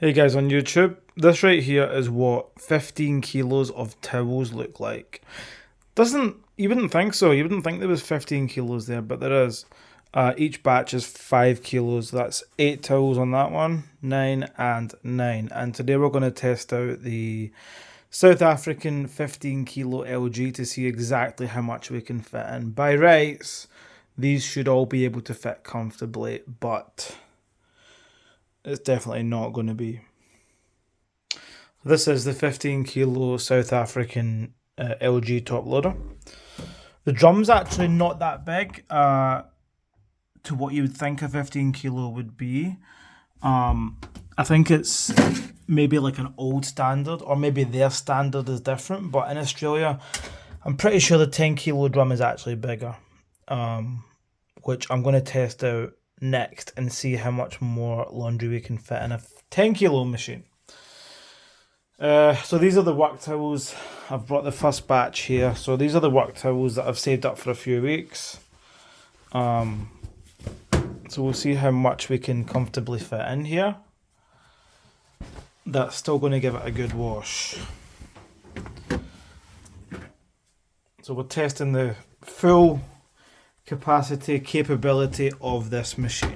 Hey guys on YouTube, this right here is what 15 kilos of towels look like. You wouldn't think so, you wouldn't think there was 15 kilos there, but there is. Each batch is 5 kilos, that's 8 towels on that one, 9 and 9. And today we're going to test out the South African 15 kilo LG to see exactly how much we can fit in. By rights, these should all be able to fit comfortably, but it's definitely not going to be. This is the 15 kilo South African LG top loader. The drum's actually not that big to what you would think a 15 kilo would be. I think it's maybe like an old standard, or maybe their standard is different, but in Australia, I'm pretty sure the 10 kilo drum is actually bigger, which I'm going to test out next and see how much more laundry we can fit in a 10 kilo machine. So these are the work towels. I've brought the first batch here. So these are the work towels that I've saved up for a few weeks. So we'll see how much we can comfortably fit in here. That's still going to give it a good wash. So we're testing the full capability of this machine.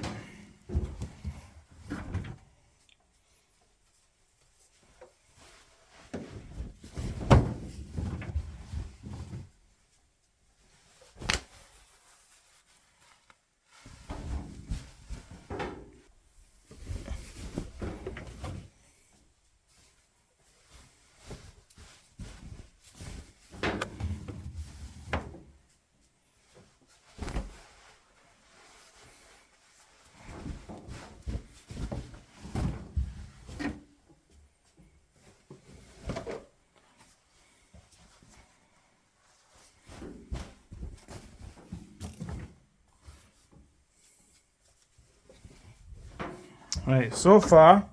Right, so far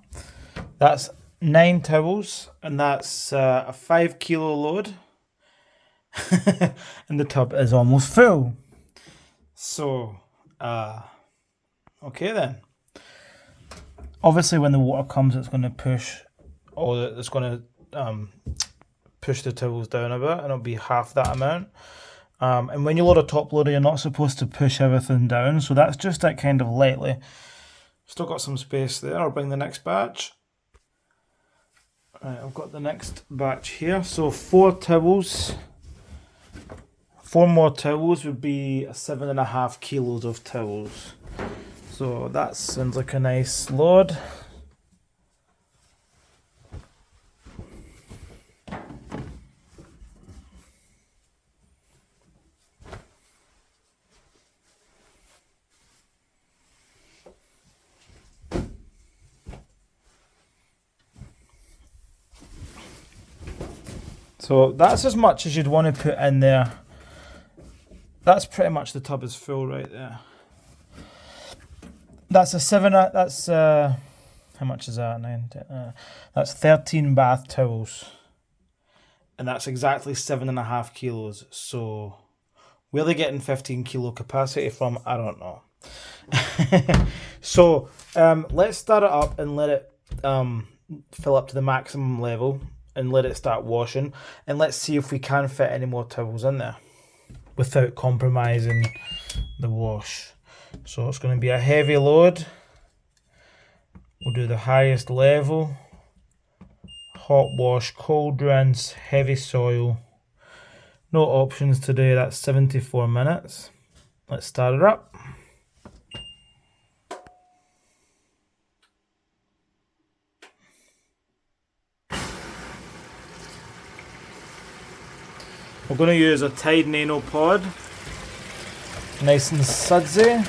that's 9 towels, and that's a 5 kilo load, and the tub is almost full. So, okay then. Obviously, when the water comes, it's going to push, it's going to push the towels down a bit, and it'll be half that amount. And when you load a top loader, you're not supposed to push everything down, so that's just that kind of lightly. Still got some space there. I'll bring the next batch. Right, I've got the next batch here. So 4 towels. 4 more towels would be 7.5 kilos of towels. So that sounds like a nice load. So that's as much as you'd want to put in there. That's pretty much the tub is full right there. That's a 7. That's how much is that? 9, 10, that's 13 bath towels, and that's exactly 7.5 kilos. So where are they getting 15 kilo capacity from? I don't know. So let's start it up and let it fill up to the maximum level and let it start washing, and let's see if we can fit any more towels in there without compromising the wash. So it's going to be a heavy load. We'll do the highest level. Hot wash, cold rinse, heavy soil. No options today, that's 74 minutes. Let's start it up. We're going to use a Tide Nano pod, nice and sudsy,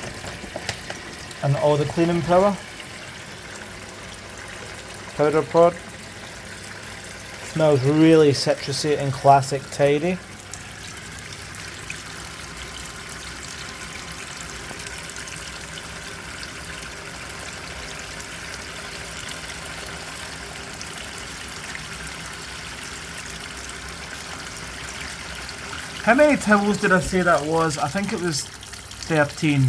and all the cleaning powder pod. Smells really citrusy and classic tidy. How many towels did I say that was? I think it was 13.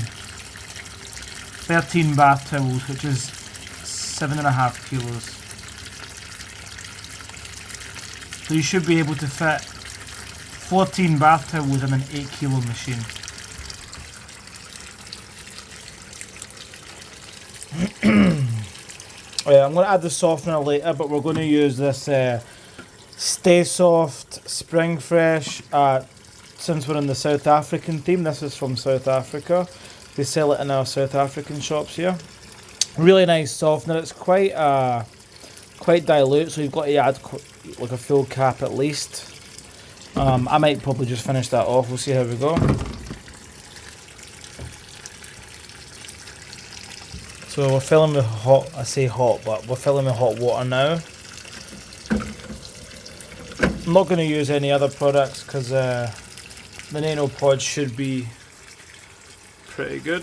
13 bath towels, which is 7.5 kilos. So you should be able to fit 14 bath towels in an 8 kilo machine. Right, I'm going to add the softener later, but we're going to use this Stay Soft Spring Fresh. Since we're in the South African theme, this is from South Africa. They sell it in our South African shops here. Really nice softener. It's quite dilute, so you've got to add like a full cap at least. I might probably just finish that off. We'll see how we go. So we're filling with hot, I say hot, but we're filling with hot water now. I'm not going to use any other products because the nano pod should be pretty good.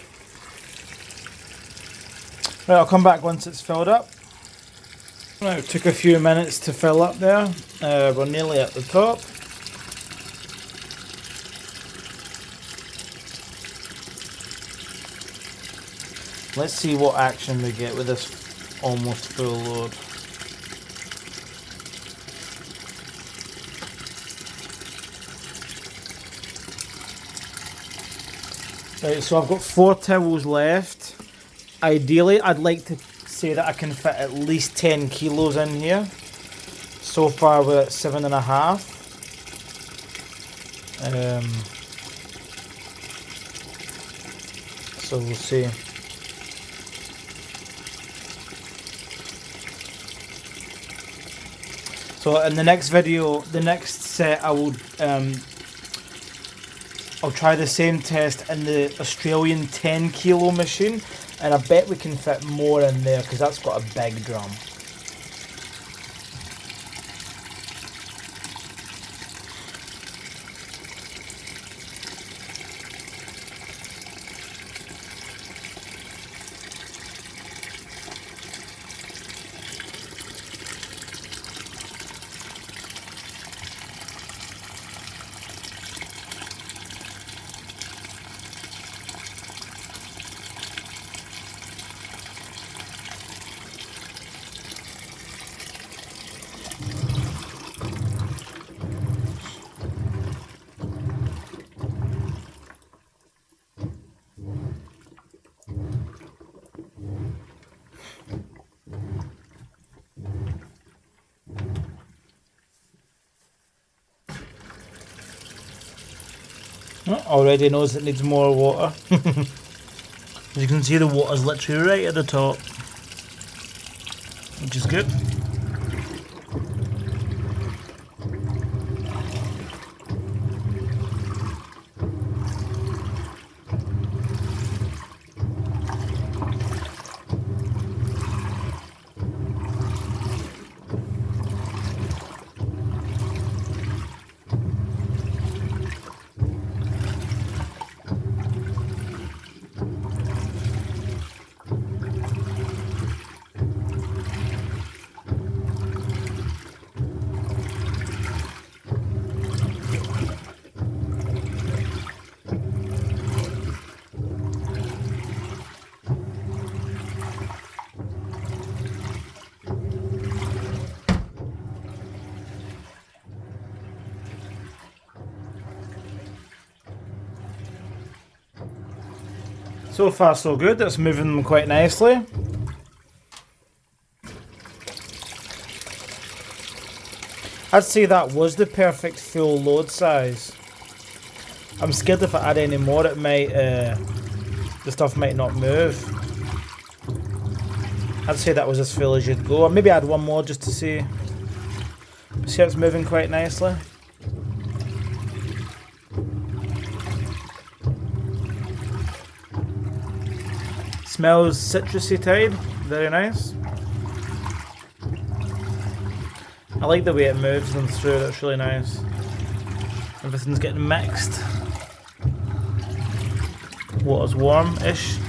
Right, I'll come back once it's filled up. Right, it took a few minutes to fill up there. We're nearly at the top. Let's see what action we get with this almost full load. Right, so I've got 4 towels left. Ideally, I'd like to say that I can fit at least 10 kilos in here. So far we're at 7.5. So we'll see. So in the next video, the next set, I'll try the same test in the Australian 10 kilo machine, and I bet we can fit more in there because that's got a big drum. Already knows it needs more water. As you can see, the water's literally right at the top, which is good. So far so good, it's moving quite nicely. I'd say that was the perfect full load size. I'm scared if I add any more it might, the stuff might not move. I'd say that was as full as you'd go, or maybe add one more just to see. See how it's moving quite nicely. Smells citrusy tide, very nice. I like the way it moves them through, that's really nice. Everything's getting mixed. Water's warm-ish.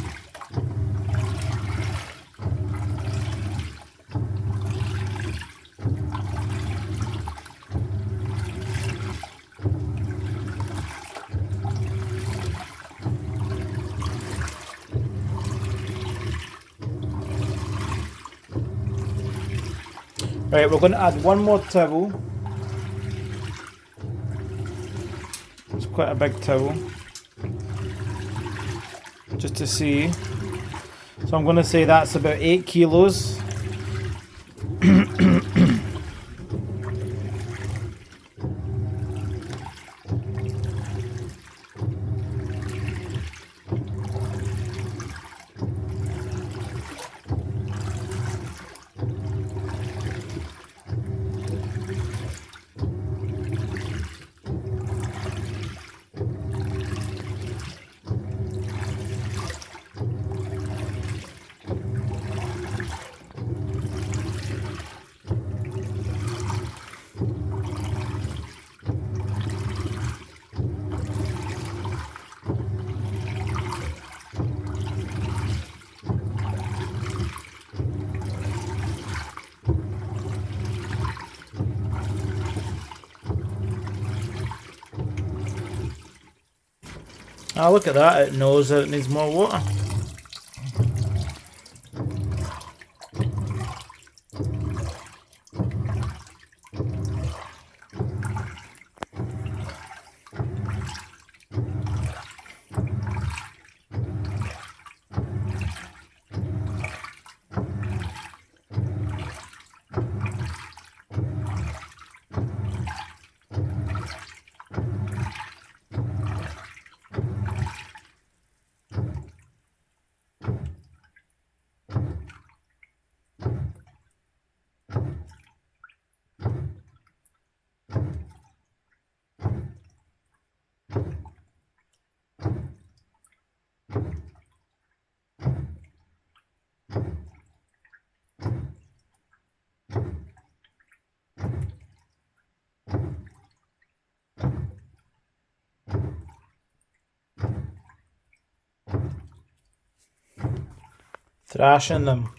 Right, we're going to add one more towel quite a big towel. Just to see. So I'm going to say that's about 8 kilos. Ah, look at that, it knows that it needs more water. Thrashing them.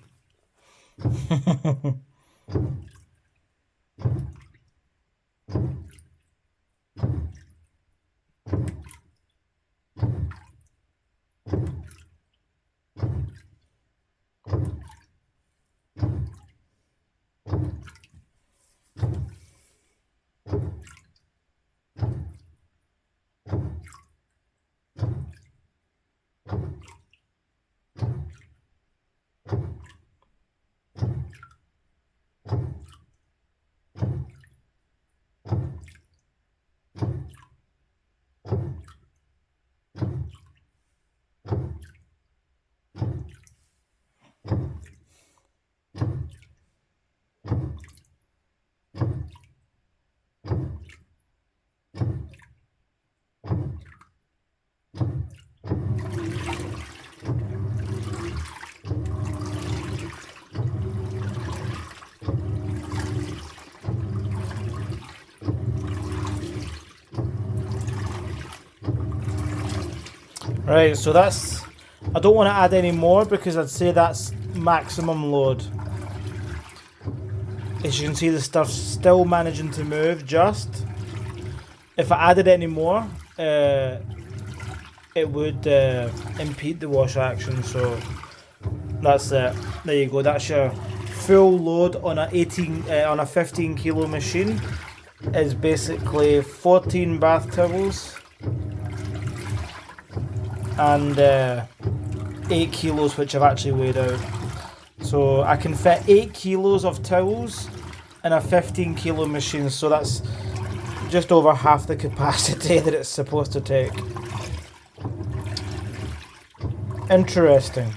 Right, so that's... I don't want to add any more because I'd say that's maximum load. As you can see, the stuff's still managing to move just. If I added any more, it would impede the wash action, so that's it. There you go, that's your full load on a 15 kilo machine. Is basically 14 bath towels and 8 kilos, which I've actually weighed out. So I can fit 8 kilos of towels in a 15 kilo machine, so that's just over half the capacity that it's supposed to take. Interesting.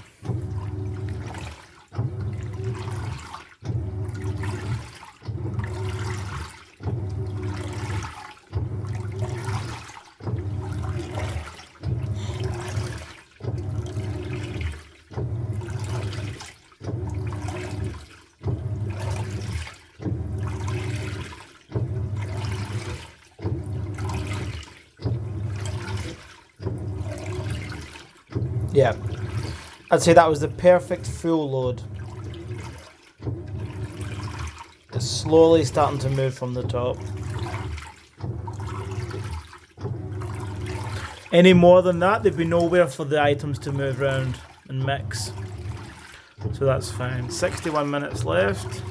Yeah, I'd say that was the perfect full load. It's slowly starting to move from the top. Any more than that, there'd be nowhere for the items to move around and mix. So that's fine. 61 minutes left.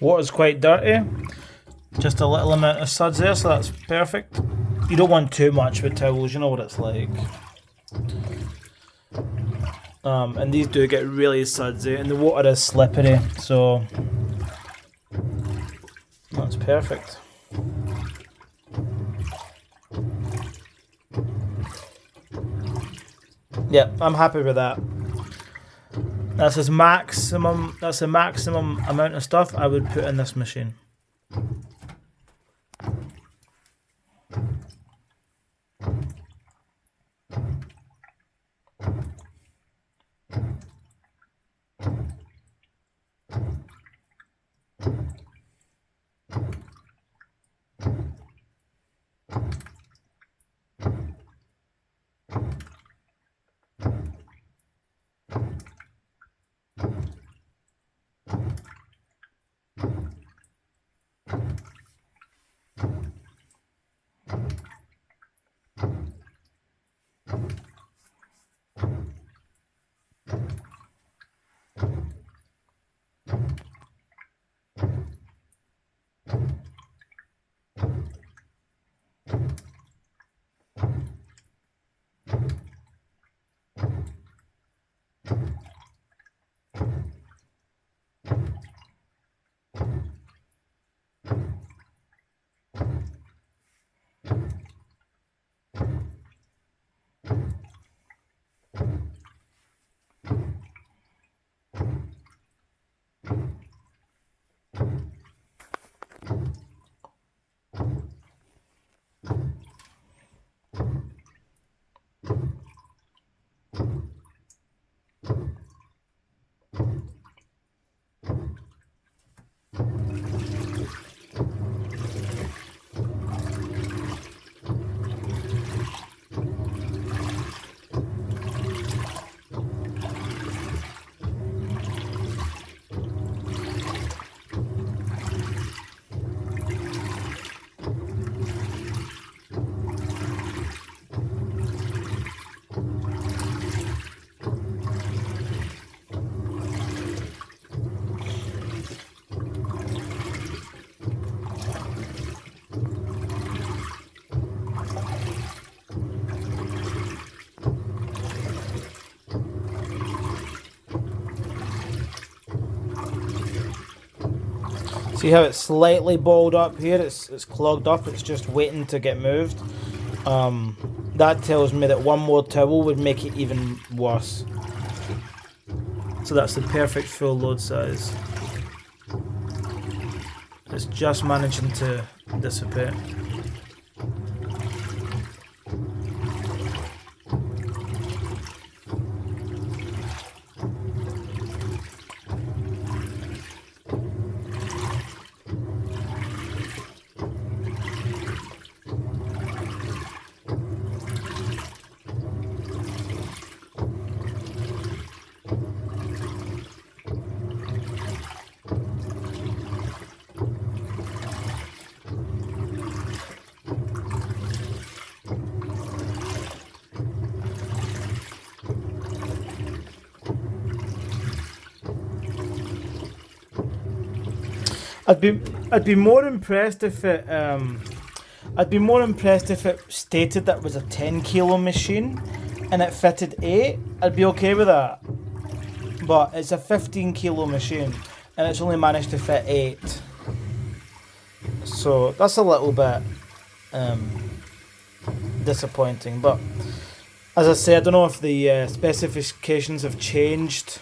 Water's quite dirty. Just a little amount of suds there, so that's perfect. You don't want too much with towels, you know what it's like. And these do get really sudsy, and the water is slippery, so that's perfect. Yeah, I'm happy with that. That's the maximum amount of stuff I would put in this machine. See how it's slightly balled up here? It's clogged up, it's just waiting to get moved. That tells me that one more towel would make it even worse. So that's the perfect full load size. It's just managing to dissipate. I'd be more impressed if it stated that it was a 10 kilo machine and it fitted 8. I'd be okay with that. But it's a 15 kilo machine and it's only managed to fit 8. So that's a little bit disappointing. But as I say, I don't know if the specifications have changed,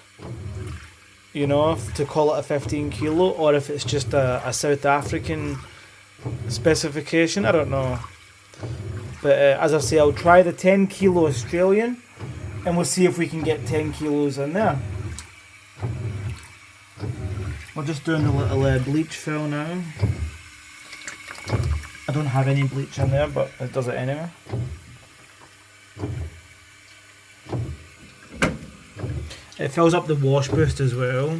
you know, to call it a 15 kilo, or if it's just a South African specification. I don't know. But as I say, I'll try the 10 kilo Australian and we'll see if we can get 10 kilos in there. We're just doing a little bleach fill now. I don't have any bleach in there, but it does it anyway. It fills up the wash boost as well.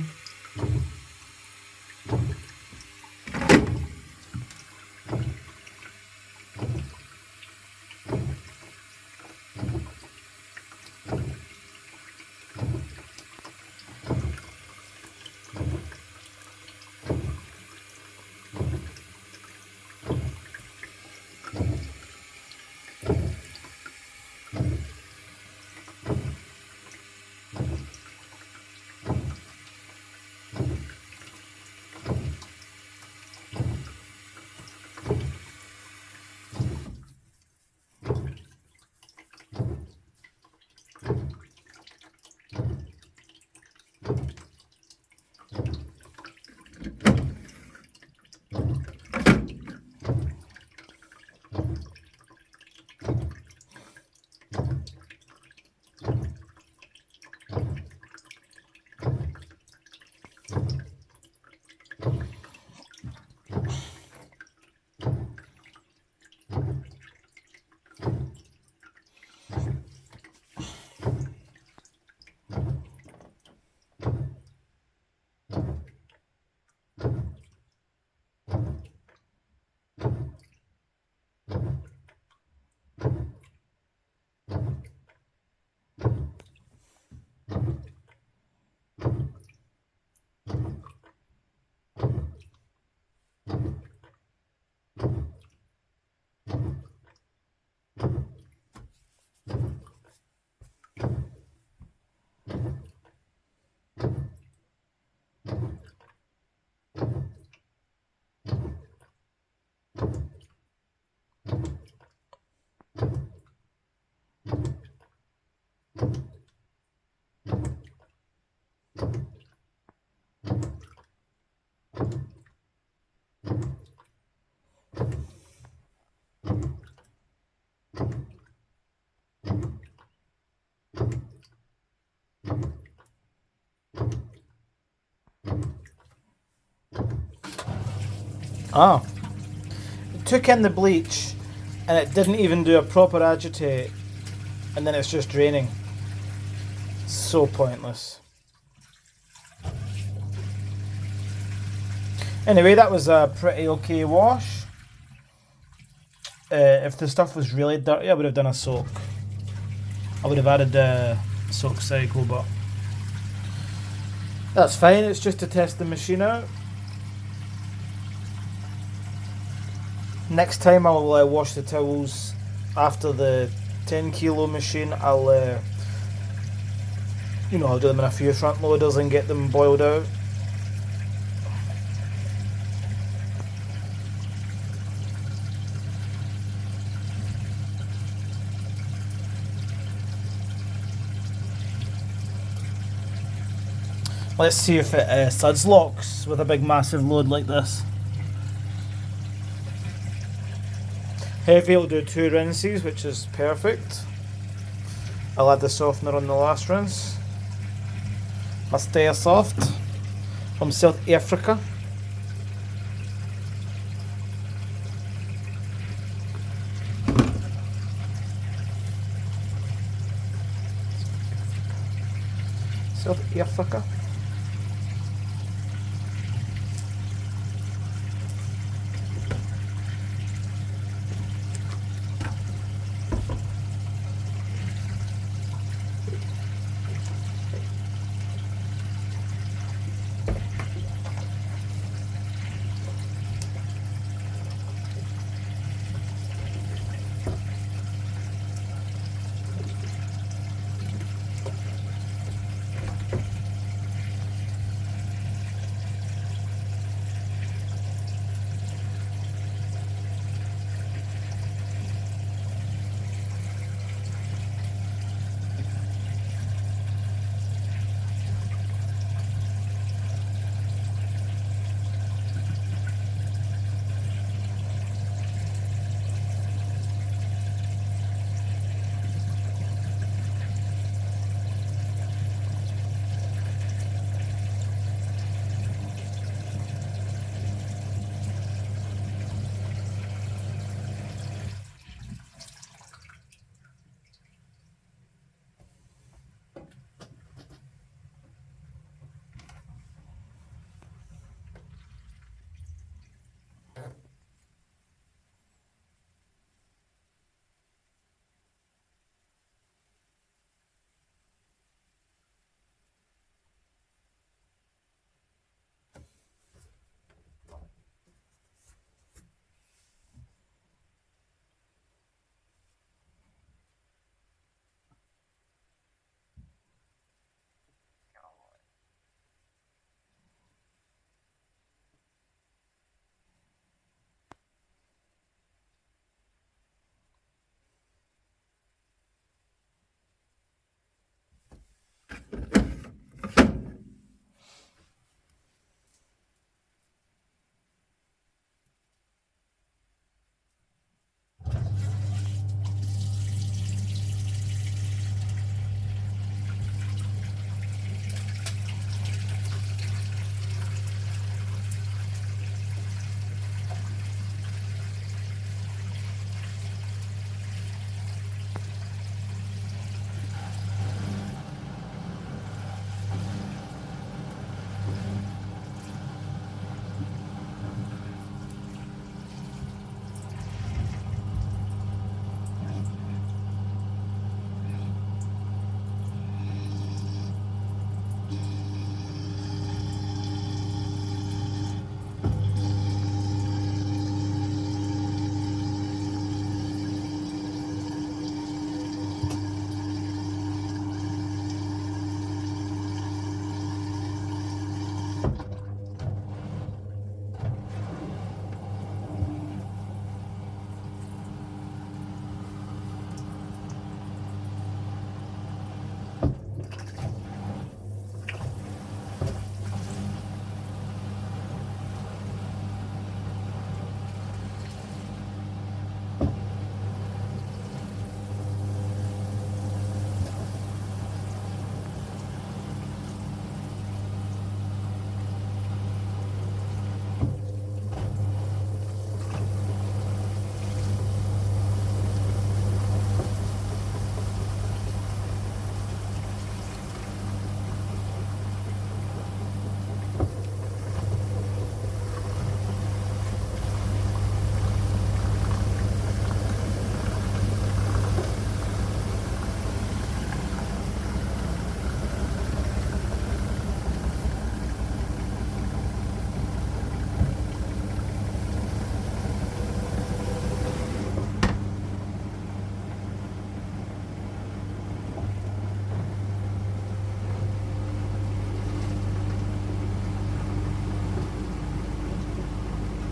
Ah. It took in the bleach and it didn't even do a proper agitate, and then it's just draining. So pointless. Anyway, that was a pretty okay wash. If the stuff was really dirty, I would have done a soak. I would have added the soak cycle, but that's fine. It's just to test the machine out. Next time I'll wash the towels after the 10 kilo machine. I'll do them in a few front loaders and get them boiled out. Let's see if it suds locks with a big massive load like this. Heavy will do 2 rinses, which is perfect. I'll add the softener on the last rinse. Mustard soft from South Africa. South Africa.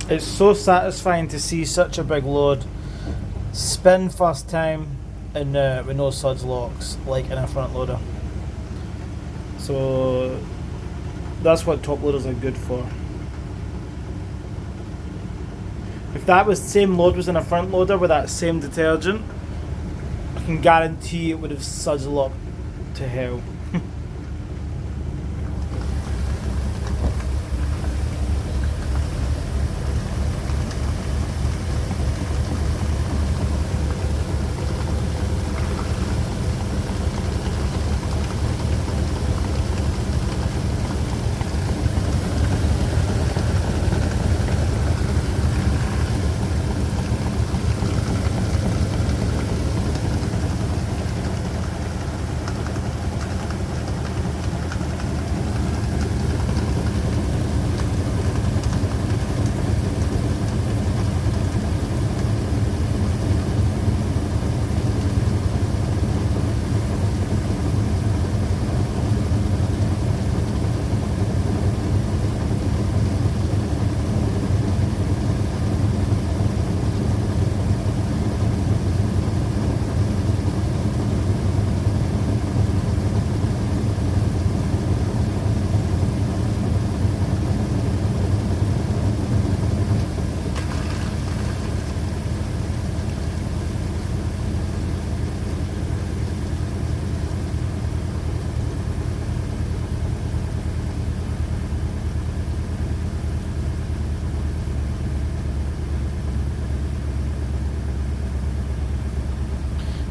It's so satisfying to see such a big load spin first time in with no suds locks, like in a front loader. So that's what top loaders are good for. If that was same load was in a front loader with that same detergent, I can guarantee it would have suds locked to hell.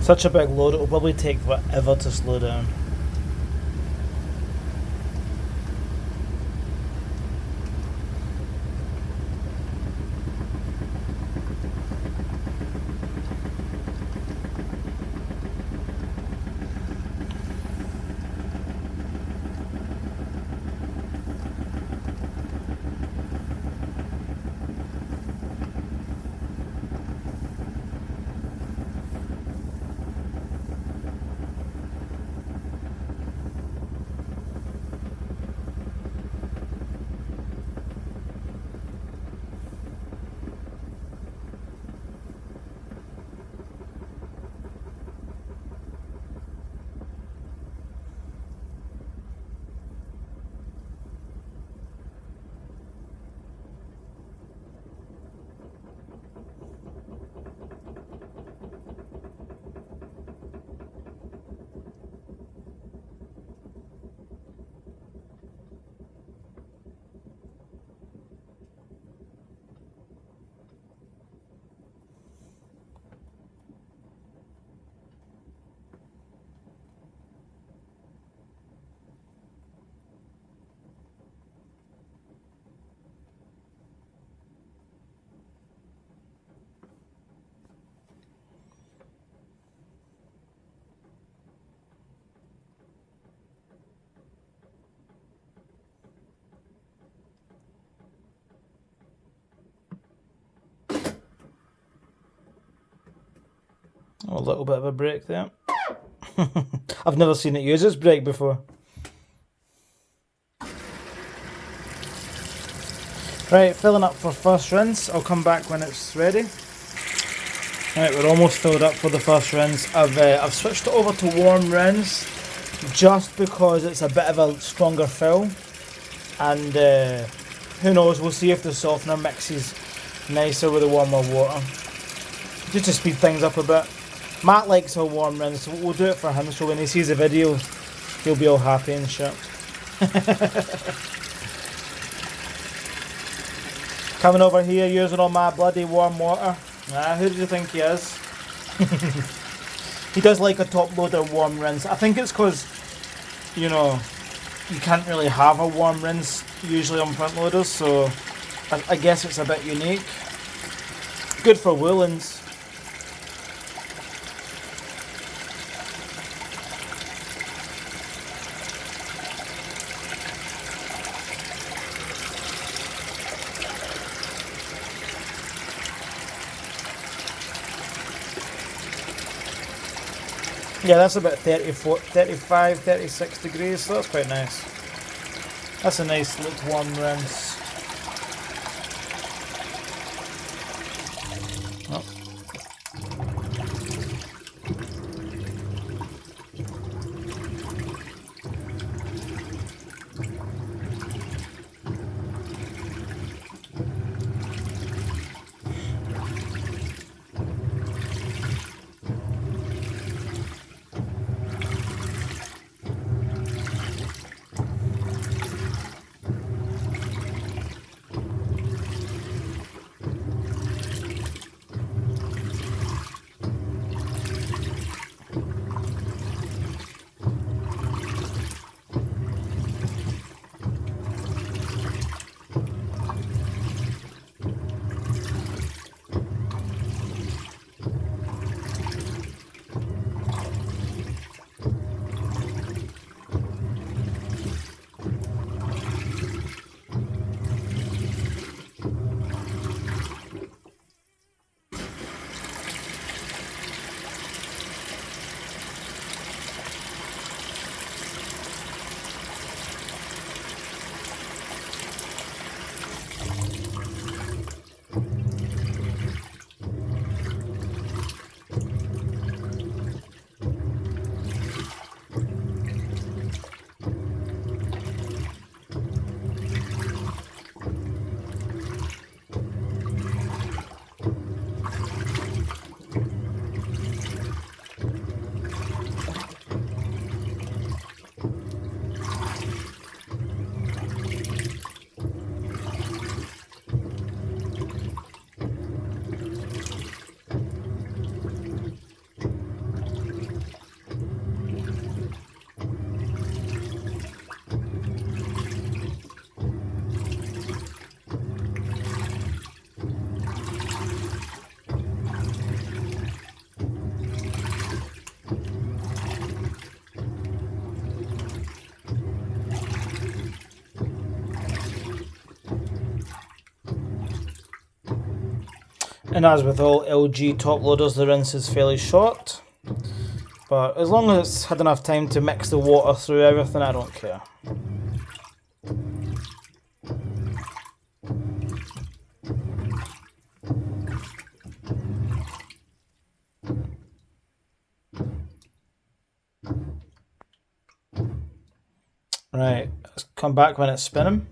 Such a big load, it'll probably take forever to slow down. A little bit of a brake there. I've never seen it use its brake before. Right, filling up for first rinse. I'll come back when it's ready. Right, we're almost filled up for the first rinse. I've switched it over to warm rinse just because it's a bit of a stronger fill, and who knows, we'll see if the softener mixes nicer with the warmer water, just to speed things up a bit. Matt likes a warm rinse, so we'll do it for him, so when he sees the video he'll be all happy and shit. Coming over here using all my bloody warm water. Who do you think he is? He does like a top loader warm rinse. I think it's because, you know, you can't really have a warm rinse usually on front loaders, so I guess it's a bit unique. Good for woolens. Yeah, that's about 34, 35, 36 degrees, so that's quite nice. That's a nice lukewarm rinse. And as with all LG top loaders, the rinse is fairly short. But as long as it's had enough time to mix the water through everything, I don't care. Right, let's come back when it's spinning.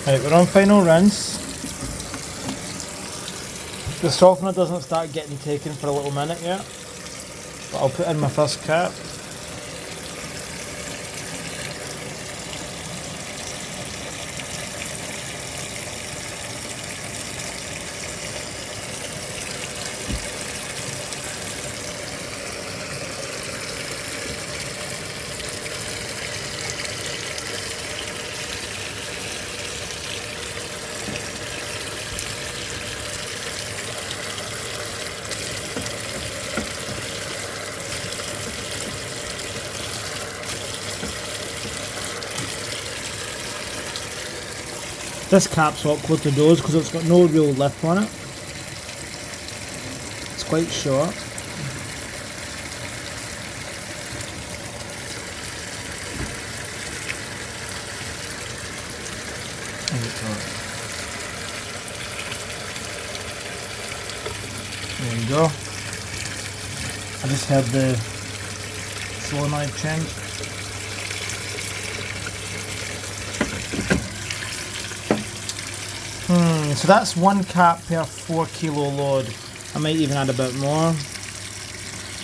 Right, we're on final rinse. The softener doesn't start getting taken for a little minute yet, but I'll put in my first cap. This cap's awkward to dose because it's got no real lip on it. It's quite short. There you go. I just had the solenoid change. So that's 1 cap per 4 kilo load. I might even add a bit more.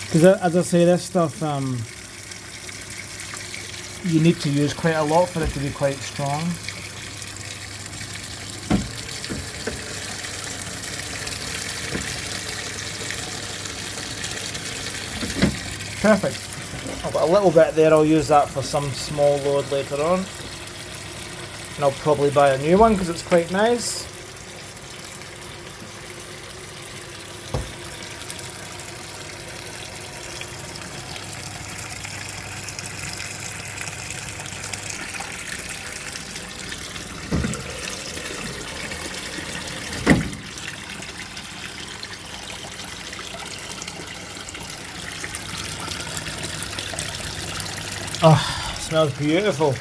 Because as I say, this stuff you need to use quite a lot for it to be quite strong. Perfect. I've got a little bit there, I'll use that for some small load later on. And I'll probably buy a new one because it's quite nice. Oh, it smells beautiful.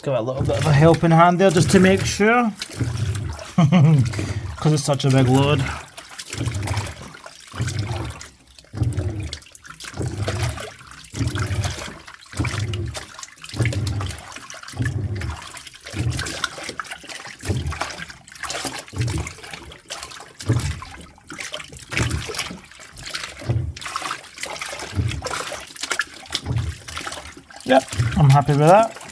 Give it a little bit of a helping hand there just to make sure, because it's such a big load. I'm happy with that.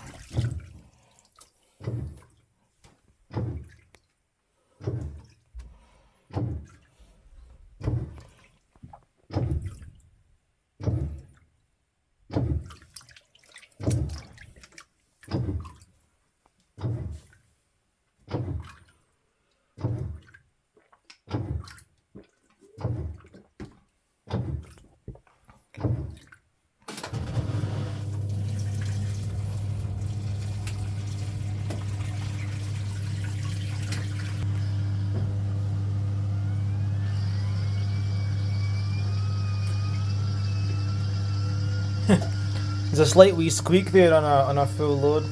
There's a slight wee squeak there on a full load.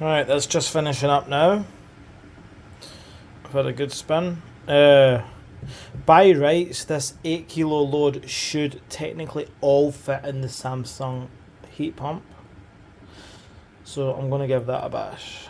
Right, that's just finishing up now. I've had a good spin. By rights, this 8 kilo load should technically all fit in the Samsung heat pump. So I'm going to give that a bash.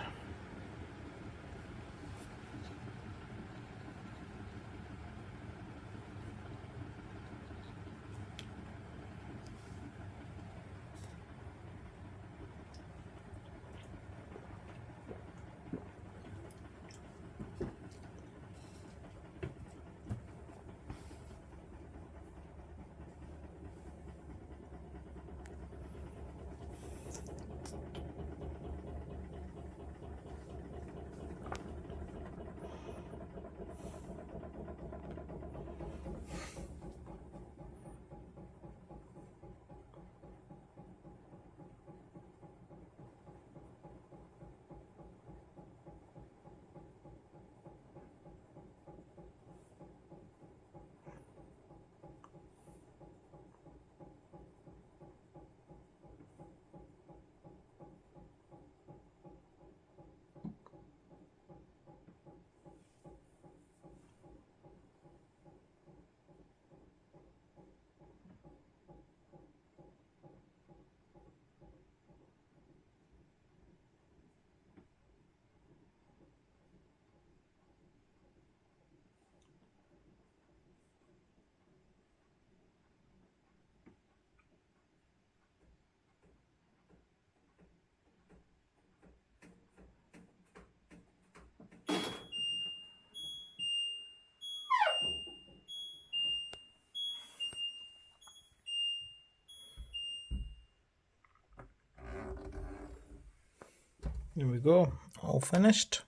There we go, all finished.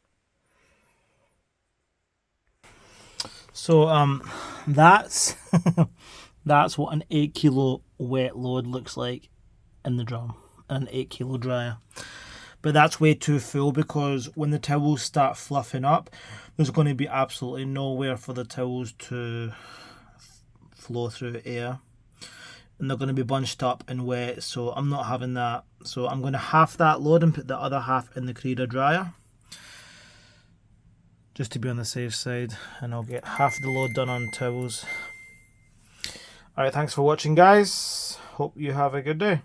So that's that's what an 8 kilo wet load looks like in the drum, an 8 kilo dryer. But that's way too full, because when the towels start fluffing up, there's going to be absolutely nowhere for the towels to flow through air, and they're going to be bunched up and wet, so I'm not having that. So I'm going to half that load and put the other half in the Creator dryer, just to be on the safe side, and I'll get half the load done on towels. Alright, thanks for watching, guys. Hope you have a good day.